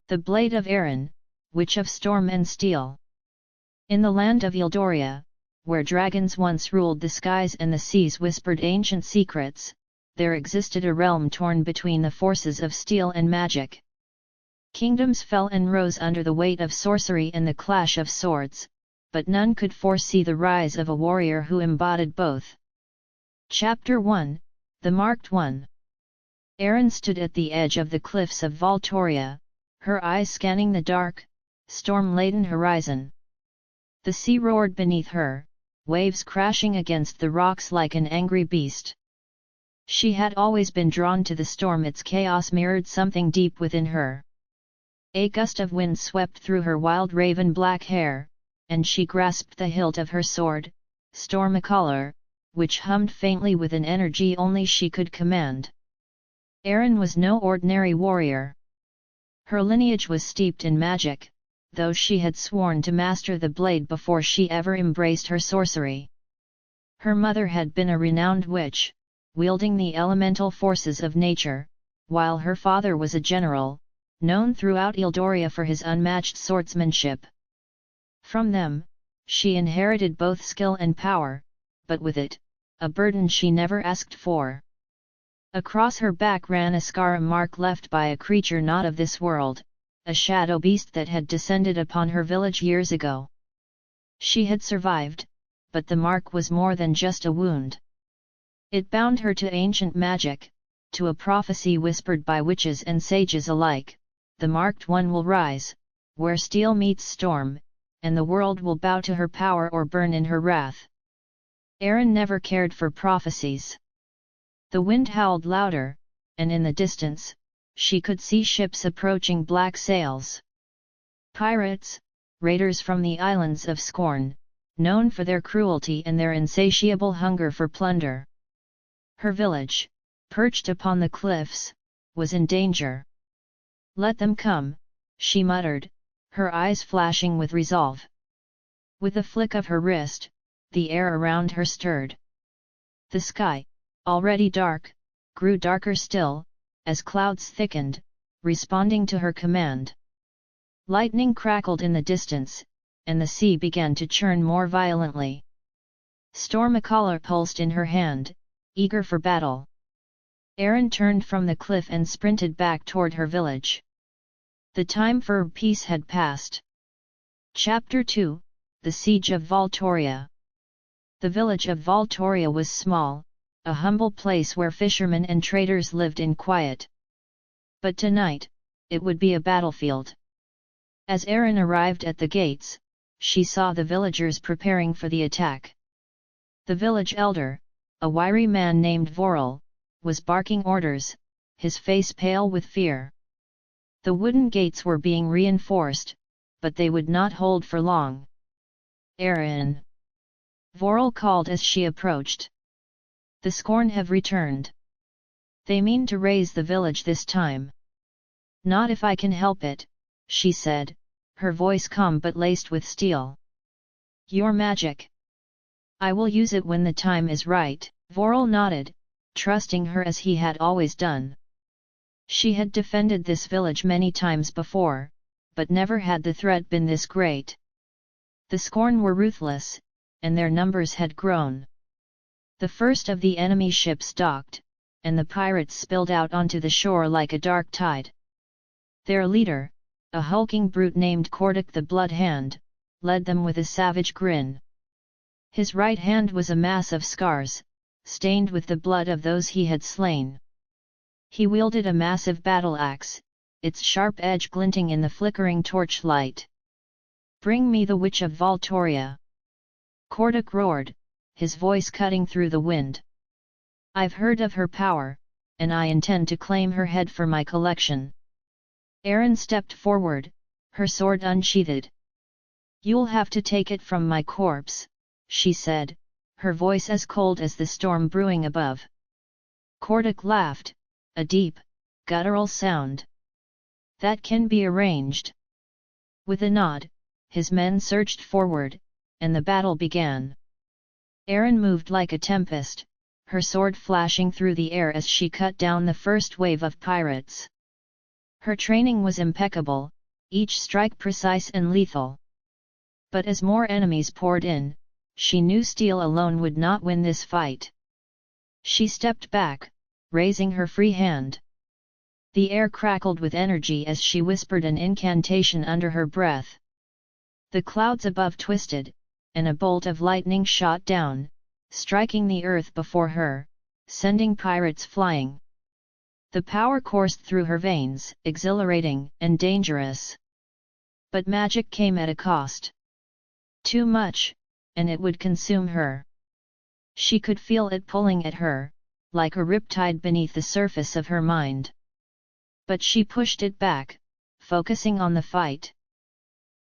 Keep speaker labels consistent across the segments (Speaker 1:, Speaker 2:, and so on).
Speaker 1: The blade of Aeryn, witch of storm and steel. In the land of Eldoria, where dragons once ruled the skies and the seas whispered ancient secrets, there existed a realm torn between the forces of steel and magic. Kingdoms fell and rose under the weight of sorcery and the clash of swords, but none could foresee the rise of a warrior who embodied both. Chapter 1, The Marked One. Aeryn stood at the edge of the cliffs of Voltoria, her eyes scanning the dark, storm-laden horizon. The sea roared beneath her, waves crashing against the rocks like an angry beast. She had always been drawn to the storm, its chaos mirrored something deep within her. A gust of wind swept through her wild raven black hair, and she grasped the hilt of her sword, Stormacaller, which hummed faintly with an energy only she could command. Aeryn was no ordinary warrior. Her lineage was steeped in magic, though she had sworn to master the blade before she ever embraced her sorcery. Her mother had been a renowned witch, wielding the elemental forces of nature, while her father was a general, known throughout Eldoria for his unmatched swordsmanship. From them, she inherited both skill and power, but with it, a burden she never asked for. Across her back ran a scar, a mark left by a creature not of this world, a shadow beast that had descended upon her village years ago. She had survived, but the mark was more than just a wound. It bound her to ancient magic, to a prophecy whispered by witches and sages alike: the marked one will rise, where steel meets storm, and the world will bow to her power or burn in her wrath. Aeryn never cared for prophecies. The wind howled louder, and in the distance, she could see ships approaching, black sails. Pirates, raiders from the Islands of Scorn, known for their cruelty and their insatiable hunger for plunder. Her village, perched upon the cliffs, was in danger. "Let them come," she muttered, her eyes flashing with resolve. With a flick of her wrist, the air around her stirred. The sky, already dark, grew darker still, as clouds thickened, responding to her command. Lightning crackled in the distance, and the sea began to churn more violently. Stormacaller pulsed in her hand, eager for battle. Aeryn turned from the cliff and sprinted back toward her village. The time for peace had passed. Chapter 2, The Siege of Voltoria. The village of Voltoria was small, a humble place where fishermen and traders lived in quiet. But tonight, it would be a battlefield. As Aeryn arrived at the gates, she saw the villagers preparing for the attack. The village elder, a wiry man named Vorel, was barking orders, his face pale with fear. The wooden gates were being reinforced, but they would not hold for long. "Aeryn!" Vorel called as she approached. "The Scorn have returned. They mean to raise the village this time." "Not if I can help it," she said, her voice calm but laced with steel. "Your magic. I will use it when the time is right." Vorel nodded, trusting her as he had always done. She had defended this village many times before, but never had the threat been this great. The Scorn were ruthless, and their numbers had grown. The first of the enemy ships docked, and the pirates spilled out onto the shore like a dark tide. Their leader, a hulking brute named Cordic the Blood Hand, led them with a savage grin. His right hand was a mass of scars, stained with the blood of those he had slain. He wielded a massive battle axe, its sharp edge glinting in the flickering torchlight. "Bring me the Witch of Voltoria!" Cordic roared, his voice cutting through the wind. "I've heard of her power, and I intend to claim her head for my collection." Aeryn stepped forward, her sword unsheathed. "You'll have to take it from my corpse," she said, her voice as cold as the storm brewing above. Cordic laughed, a deep, guttural sound. "That can be arranged." With a nod, his men surged forward, and the battle began. Aeryn moved like a tempest, her sword flashing through the air as she cut down the first wave of pirates. Her training was impeccable, each strike precise and lethal. But as more enemies poured in, she knew steel alone would not win this fight. She stepped back, raising her free hand. The air crackled with energy as she whispered an incantation under her breath. The clouds above twisted, and a bolt of lightning shot down, striking the earth before her, sending pirates flying. The power coursed through her veins, exhilarating and dangerous. But magic came at a cost. Too much, and it would consume her. She could feel it pulling at her, like a riptide beneath the surface of her mind. But she pushed it back, focusing on the fight.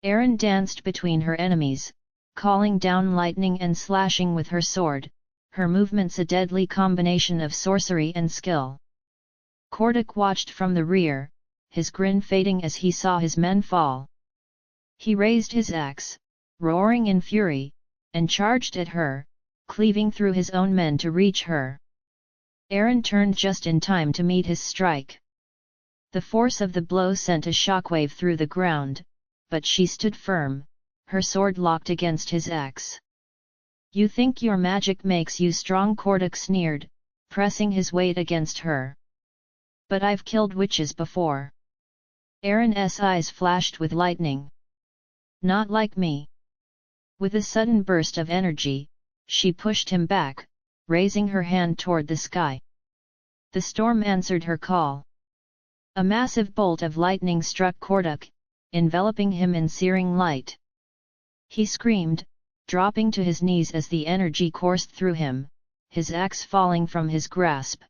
Speaker 1: Aeryn danced between her enemies, calling down lightning and slashing with her sword, her movements a deadly combination of sorcery and skill. Kordak watched from the rear, his grin fading as he saw his men fall. He raised his axe, roaring in fury, and charged at her, cleaving through his own men to reach her. Aeryn turned just in time to meet his strike. The force of the blow sent a shockwave through the ground, but she stood firm, her sword locked against his axe. "You think your magic makes you strong?" Kordak sneered, pressing his weight against her. "But I've killed witches before." Aeryn's eyes flashed with lightning. "Not like me." With a sudden burst of energy, she pushed him back, raising her hand toward the sky. The storm answered her call. A massive bolt of lightning struck Kordak, enveloping him in searing light. He screamed, dropping to his knees as the energy coursed through him, his axe falling from his grasp.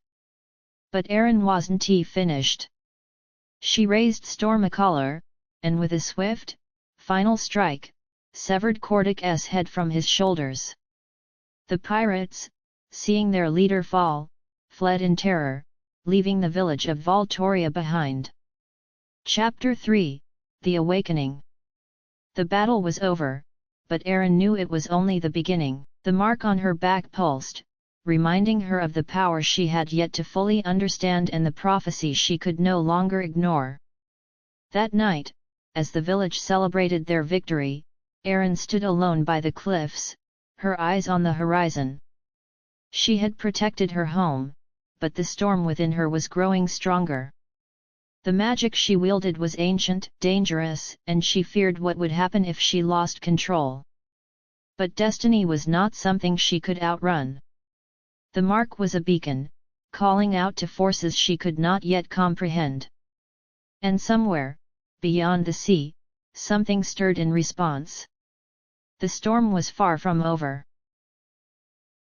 Speaker 1: But Aeryn wasn't finished. She raised Stormacaller, and with a swift, final strike, severed Kordak's head from his shoulders. The pirates, seeing their leader fall, fled in terror, leaving the village of Valtoria behind. Chapter 3: The Awakening. The battle was over, but Aeryn knew it was only the beginning. The mark on her back pulsed, reminding her of the power she had yet to fully understand and the prophecy she could no longer ignore. That night, as the village celebrated their victory, Aeryn stood alone by the cliffs, her eyes on the horizon. She had protected her home, but the storm within her was growing stronger. The magic she wielded was ancient, dangerous, and she feared what would happen if she lost control. But destiny was not something she could outrun. The mark was a beacon, calling out to forces she could not yet comprehend. And somewhere, beyond the sea, something stirred in response. The storm was far from over.